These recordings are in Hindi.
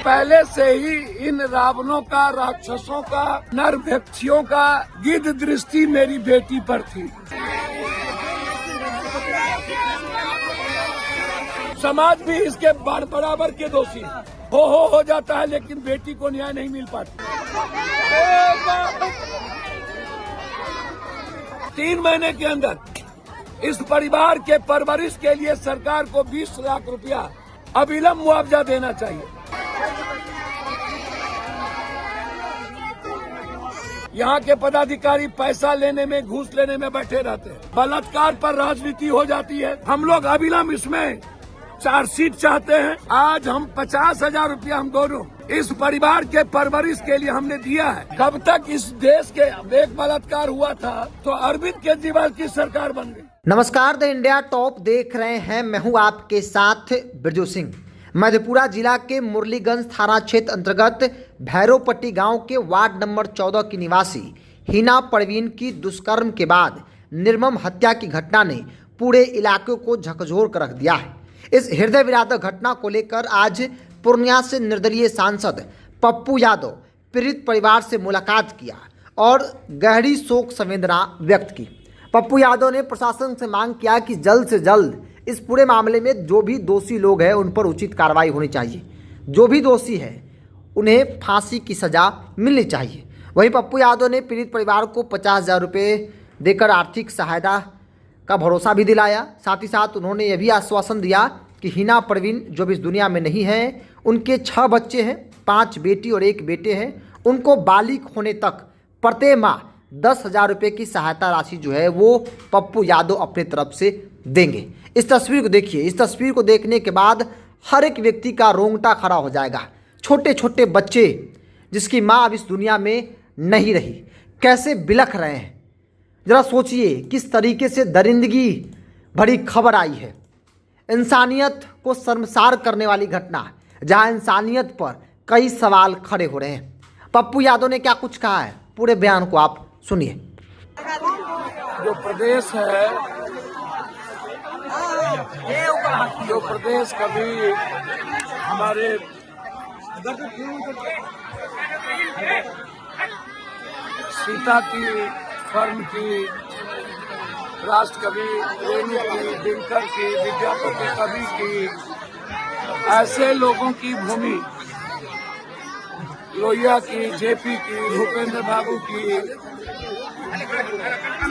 पहले से ही इन रावणों का, राक्षसों का, नरभक्षियों का गिद्ध दृष्टि मेरी बेटी पर थी। समाज भी इसके बराबर के दोषी हो जाता है, लेकिन बेटी को न्याय नहीं मिल पाता। 3 महीने के अंदर इस परिवार के परवरिश के लिए सरकार को 20 लाख रुपया अविलंब मुआवजा देना चाहिए। यहाँ के पदाधिकारी पैसा लेने में, घूस लेने में बैठे रहते हैं। बलात्कार पर राजनीति हो जाती है। हम लोग अविलंब इसमें चार्जशीट चाहते हैं। आज हम 50,000 रुपया हम दोनों इस परिवार के परवरिश के लिए हमने दिया है। कब तक इस देश के एक बलात्कार हुआ था तो अरविंद केजरीवाल की सरकार बन गई। नमस्कार, द इंडिया टॉप देख रहे हैं। मैं हूं आपके साथ बिरजू सिंह। मधेपुरा जिला के मुरलीगंज थाना क्षेत्र अंतर्गत भैरवपट्टी गांव के वार्ड नंबर 14 की निवासी हिना परवीन की दुष्कर्म के बाद निर्मम हत्या की घटना ने पूरे इलाके को झकझोर कर रख दिया है। इस हृदय विदारक घटना को लेकर आज पूर्णिया से निर्दलीय सांसद पप्पू यादव पीड़ित परिवार से मुलाकात किया और गहरी शोक संवेदना व्यक्त की। पप्पू यादव ने प्रशासन से मांग किया कि जल्द से जल्द इस पूरे मामले में जो भी दोषी लोग हैं उन पर उचित कार्रवाई होनी चाहिए। जो भी दोषी है उन्हें फांसी की सजा मिलनी चाहिए। वहीं पप्पू यादव ने पीड़ित परिवार को 50,000 रुपये देकर आर्थिक सहायता का भरोसा भी दिलाया। साथ ही साथ उन्होंने यह भी आश्वासन दिया कि हिना परवीन जो भी इस दुनिया में नहीं है, उनके 6 बच्चे हैं, 5 बेटी और 1 बेटे हैं। उनको बालिग होने तक प्रत्येक माह 10,000 रुपये की सहायता राशि जो है वो पप्पू यादव अपने तरफ से देंगे। इस तस्वीर को देखिए। इस तस्वीर को देखने के बाद हर एक व्यक्ति का रोंगटा खड़ा हो जाएगा। छोटे छोटे बच्चे जिसकी माँ अब इस दुनिया में नहीं रही, कैसे बिलख रहे हैं। ज़रा सोचिए किस तरीके से दरिंदगी भरी खबर आई है। इंसानियत को शर्मसार करने वाली घटना, जहां इंसानियत पर कई सवाल खड़े हो रहे हैं। पप्पू यादव ने क्या कुछ कहा है, पूरे बयान को आप सुनिए। जो प्रदेश है, जो प्रदेश कभी हमारे सीता की, कर्म की, राष्ट्रकवि रेणु की, दिनकर की, विद्यापति कवि की, ऐसे लोगों की भूमि, लोहिया की, जेपी की, भूपेंद्र बाबू की,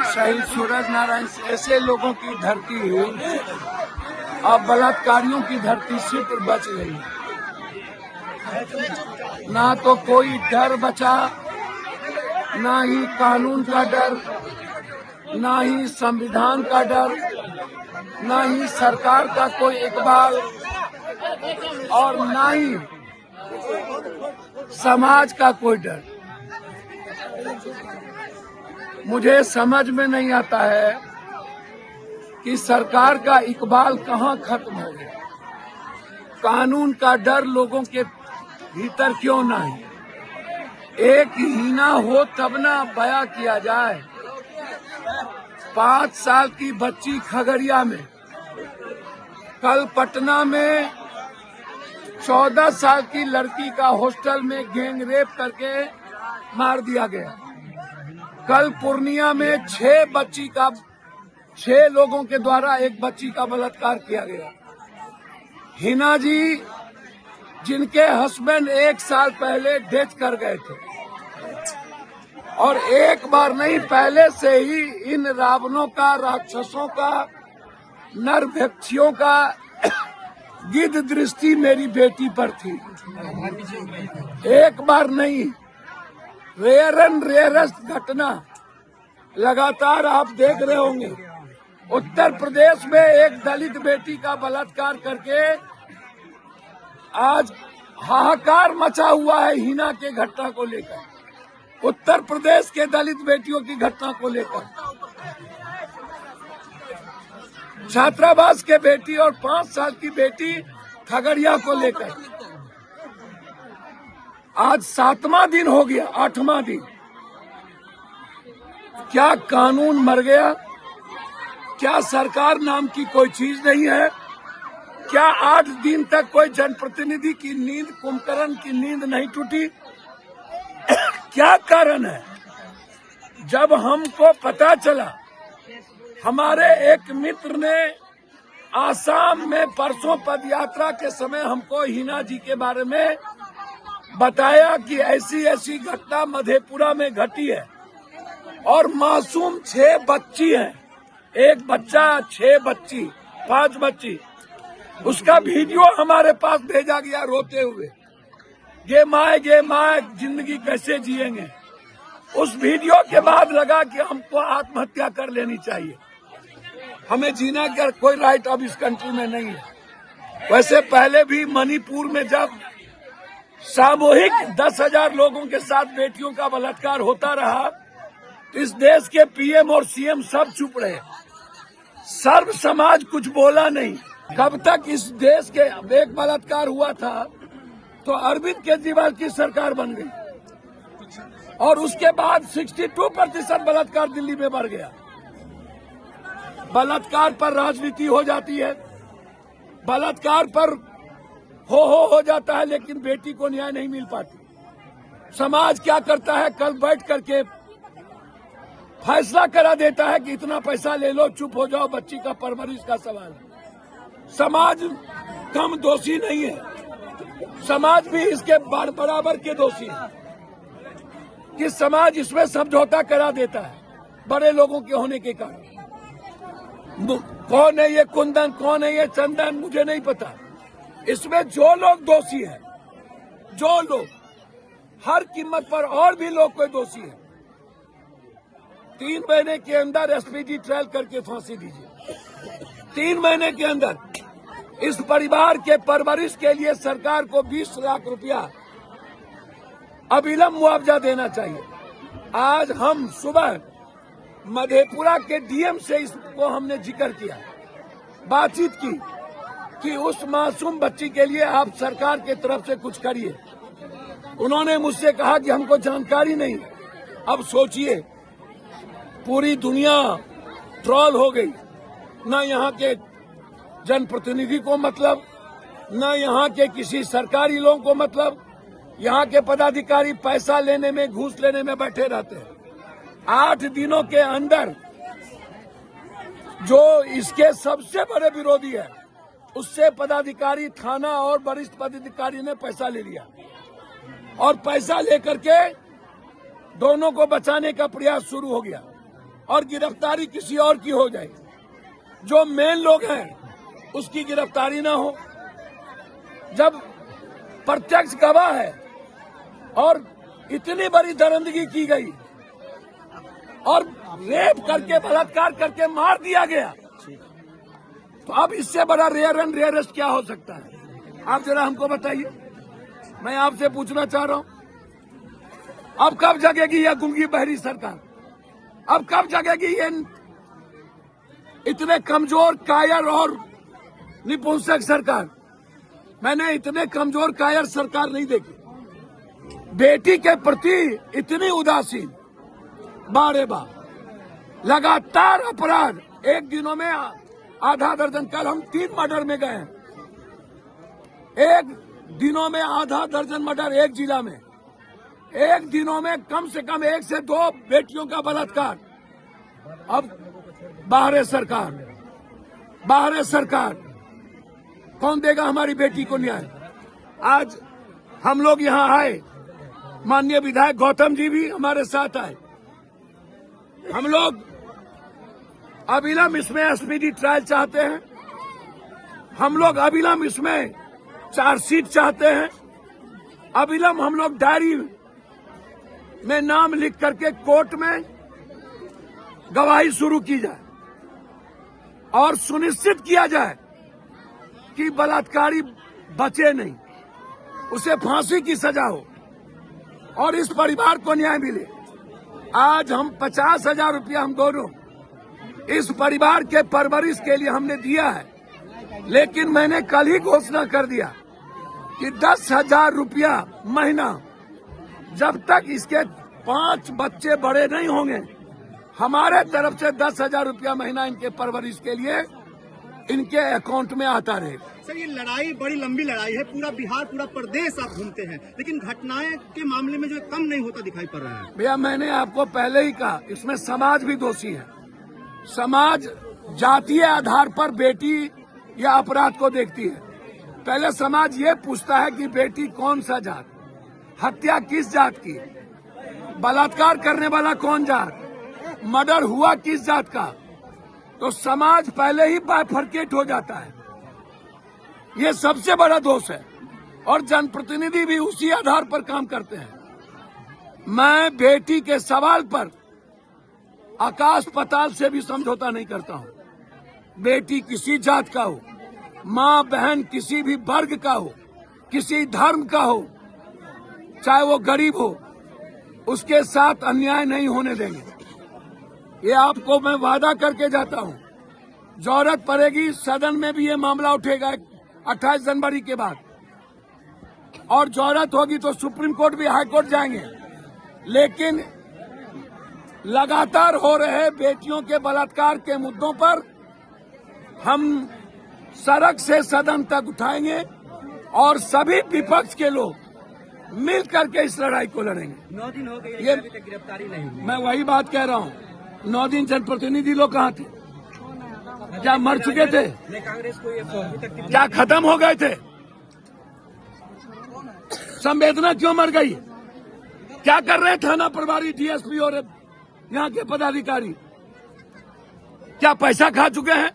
शहीद सूरज नारायण, ऐसे लोगों की धरती अब बलात्कारियों की धरती सिर्फ बच गई। ना तो कोई डर बचा, ना ही कानून का डर, ना ही संविधान का डर, ना ही सरकार का कोई इकबाल, और ना ही समाज का कोई डर। मुझे समझ में नहीं आता है कि सरकार का इकबाल कहाँ खत्म हो गया। कानून का डर लोगों के भीतर क्यों नहीं? एक हिना हो तब ना बयां किया जाए। 5 साल की बच्ची खगड़िया में, कल पटना में 14 साल की लड़की का हॉस्टल में गैंग रेप करके मार दिया गया। कल पूर्णिया में 6 लोगों के द्वारा एक बच्ची का बलात्कार किया गया। हिना जी जिनके हस्बैंड 1 साल पहले डेथ कर गए थे, और एक बार नहीं, पहले से ही इन रावणों का, राक्षसों का, नरभक्षियों का गिद्ध दृष्टि मेरी बेटी पर थी। एक बार नहीं, रेयर एंड रेयरेस्ट घटना लगातार आप देख रहे होंगे। उत्तर प्रदेश में एक दलित बेटी का बलात्कार करके आज हाहाकार मचा हुआ है हिना के घटना को लेकर, उत्तर प्रदेश के दलित बेटियों की घटना को लेकर। छात्रावास के बेटी और 5 साल की बेटी खगड़िया को लेकर आज 7वां दिन हो गया, 8वां दिन। क्या कानून मर गया? क्या सरकार नाम की कोई चीज नहीं है? क्या 8 दिन तक कोई जनप्रतिनिधि की नींद, कुंभकर्ण की नींद नहीं टूटी? क्या कारण है? जब हमको पता चला, हमारे एक मित्र ने आसाम में परसों पदयात्रा के समय हमको हिना जी के बारे में बताया कि ऐसी ऐसी घटना मधेपुरा में घटी है और मासूम 6 बच्ची हैं, 1 बच्चा, 6 बच्ची, 5 बच्ची। उसका वीडियो हमारे पास भेजा गया रोते हुए, गे माए जिंदगी कैसे जिएंगे। उस वीडियो के बाद लगा कि हमको आत्महत्या कर लेनी चाहिए, हमें जीना का कोई राइट अब इस कंट्री में नहीं है। वैसे पहले भी मणिपुर में जब सामूहिक 10,000 लोगों के साथ बेटियों का बलात्कार होता रहा, इस देश के पीएम और सीएम सब चुप रहे, सर्व समाज कुछ बोला नहीं। कब तक इस देश के एक बलात्कार हुआ था तो अरविंद केजरीवाल की सरकार बन गई और उसके बाद 62% बलात्कार दिल्ली में बढ़ गया। बलात्कार पर राजनीति हो जाती है, बलात्कार पर हो जाता है, लेकिन बेटी को न्याय नहीं मिल पाती। समाज क्या करता है, कल बैठ करके फैसला करा देता है कि इतना पैसा ले लो, चुप हो जाओ, बच्ची का परवरिश का सवाल है। समाज कम दोषी नहीं है, समाज भी इसके बराबर के दोषी है कि समाज इसमें समझौता करा देता है बड़े लोगों के होने के कारण। कौन है ये कुंदन, कौन है ये चंदन, मुझे नहीं पता। इसमें जो लोग दोषी हैं, जो लोग, हर कीमत पर और भी लोग कोई दोषी है, 3 महीने के अंदर एसपीजी ट्रायल करके फांसी दीजिए। 3 महीने के अंदर इस परिवार के परवरिश के लिए सरकार को 20 लाख रुपया अविलंब मुआवजा देना चाहिए। आज हम सुबह मधेपुरा के डीएम से इसको हमने जिक्र किया, बातचीत की कि उस मासूम बच्ची के लिए आप सरकार के तरफ से कुछ करिए। उन्होंने मुझसे कहा कि हमको जानकारी नहीं। अब सोचिए, पूरी दुनिया ट्रोल हो गई, न यहाँ के जनप्रतिनिधि को मतलब, न यहाँ के किसी सरकारी लोगों को मतलब। यहाँ के पदाधिकारी पैसा लेने में, घूस लेने में बैठे रहते हैं। 8 दिनों के अंदर जो इसके सबसे बड़े विरोधी है, उससे पदाधिकारी, थाना और वरिष्ठ पदाधिकारी ने पैसा ले लिया और पैसा लेकर के दोनों को बचाने का प्रयास शुरू हो गया और गिरफ्तारी किसी और की हो जाएगी। जो मेन लोग हैं उसकी गिरफ्तारी ना हो। जब प्रत्यक्ष गवाह है और इतनी बड़ी दरिंदगी की गई और रेप करके, बलात्कार करके मार दिया गया, तो अब इससे बड़ा रेयर एंड रेयरेस्ट क्या हो सकता है? आप जरा हमको बताइए। मैं आपसे पूछना चाह रहा हूं, अब कब जगेगी यह गूंगी बहरी सरकार? अब कब जगेगी ये इतने कमजोर, कायर और निपुंसक सरकार? मैंने इतने कमजोर, कायर सरकार नहीं देखी। बेटी के प्रति इतनी उदासीन, बारे बार लगातार अपराध, एक दिनों में आधा दर्जन। कल हम 3 मर्डर में गए हैं, एक दिनों में आधा दर्जन मर्डर एक जिला में, एक दिनों में कम से कम 1 से 2 बेटियों का बलात्कार। अब बाहर सरकार, बाहर सरकार, कौन देगा हमारी बेटी को न्याय? आज हम लोग यहाँ आए, माननीय विधायक गौतम जी भी हमारे साथ आए। हम लोग अविलंब इसमें एसपीजी ट्रायल चाहते हैं, हम लोग अविलंब इसमें चार्जशीट चाहते हैं, अविलंब हम लोग डायरी में नाम लिख करके कोर्ट में गवाही शुरू की जाए और सुनिश्चित किया जाए कि बलात्कारी बचे नहीं, उसे फांसी की सजा हो और इस परिवार को न्याय मिले। आज हम 50,000 रुपया हम दोनों इस परिवार के परवरिश के लिए हमने दिया है, लेकिन मैंने कल ही घोषणा कर दिया कि 10,000 रुपया महीना, जब तक इसके 5 बच्चे बड़े नहीं होंगे, हमारे तरफ से 10,000 रुपया महीना इनके परवरिश के लिए इनके अकाउंट में आता रहेगा। सर, ये लड़ाई बड़ी लंबी लड़ाई है, पूरा बिहार पूरा प्रदेश आप घूमते हैं, लेकिन घटनाएं के मामले में जो कम नहीं होता दिखाई पड़ रहा है। भैया मैंने आपको पहले ही कहा, इसमें समाज भी दोषी है। समाज जातीय आधार पर बेटी या अपराध को देखती है। पहले समाज ये पूछता है कि बेटी कौन सा जात, हत्या किस जात की, बलात्कार करने वाला कौन जात, मर्डर हुआ किस जात का। तो समाज पहले ही बाइफरकेट हो जाता है। ये सबसे बड़ा दोष है और जनप्रतिनिधि भी उसी आधार पर काम करते हैं। मैं बेटी के सवाल पर आकाश पाताल से भी समझौता नहीं करता हूं। बेटी किसी जात का हो, माँ बहन किसी भी वर्ग का हो, किसी धर्म का हो, चाहे वो गरीब हो, उसके साथ अन्याय नहीं होने देंगे। ये आपको मैं वादा करके जाता हूं। जरूरत पड़ेगी सदन में भी ये मामला उठेगा 28 जनवरी के बाद, और जरूरत होगी तो सुप्रीम कोर्ट भी हाई कोर्ट जाएंगे। लेकिन लगातार हो रहे बेटियों के बलात्कार के मुद्दों पर हम सड़क से सदन तक उठाएंगे और सभी विपक्ष के लोग मिल करके इस लड़ाई को लड़ेंगे। 9 दिन हो गए ये अभी तक गिरफ्तारी नहीं हुई। मैं वही बात कह रहा हूँ, 9 दिन जनप्रतिनिधि लोग कहाँ थे? क्या मर चुके थे? कांग्रेस को ये अभी तक क्या खत्म हो गए थे? संवेदना क्यों मर गई? क्या कर रहे थाना प्रभारी, डीएसपी और यहाँ के पदाधिकारी? क्या पैसा खा चुके हैं?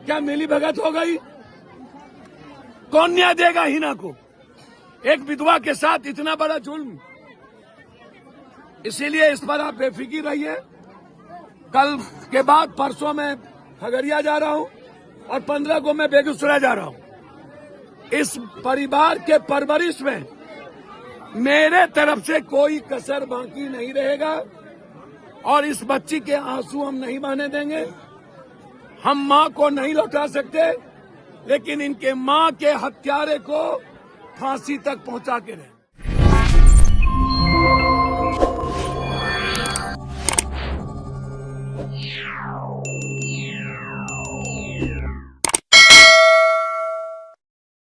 क्या मिली भगत हो गई? कौन न्याय देगा हिना को? एक विधवा के साथ इतना बड़ा जुल्म। इसीलिए इस पर आप बेफिक्र रहिए। कल के बाद परसों मैं खगड़िया जा रहा हूं और 15 को मैं बेगूसराय जा रहा हूं। इस परिवार के परवरिश में मेरे तरफ से कोई कसर बाकी नहीं रहेगा और इस बच्ची के आंसू हम नहीं बहने देंगे। हम मां को नहीं लौटा सकते, लेकिन इनके मां के हत्यारे को फांसी तक पहुंचा के रहेंगे।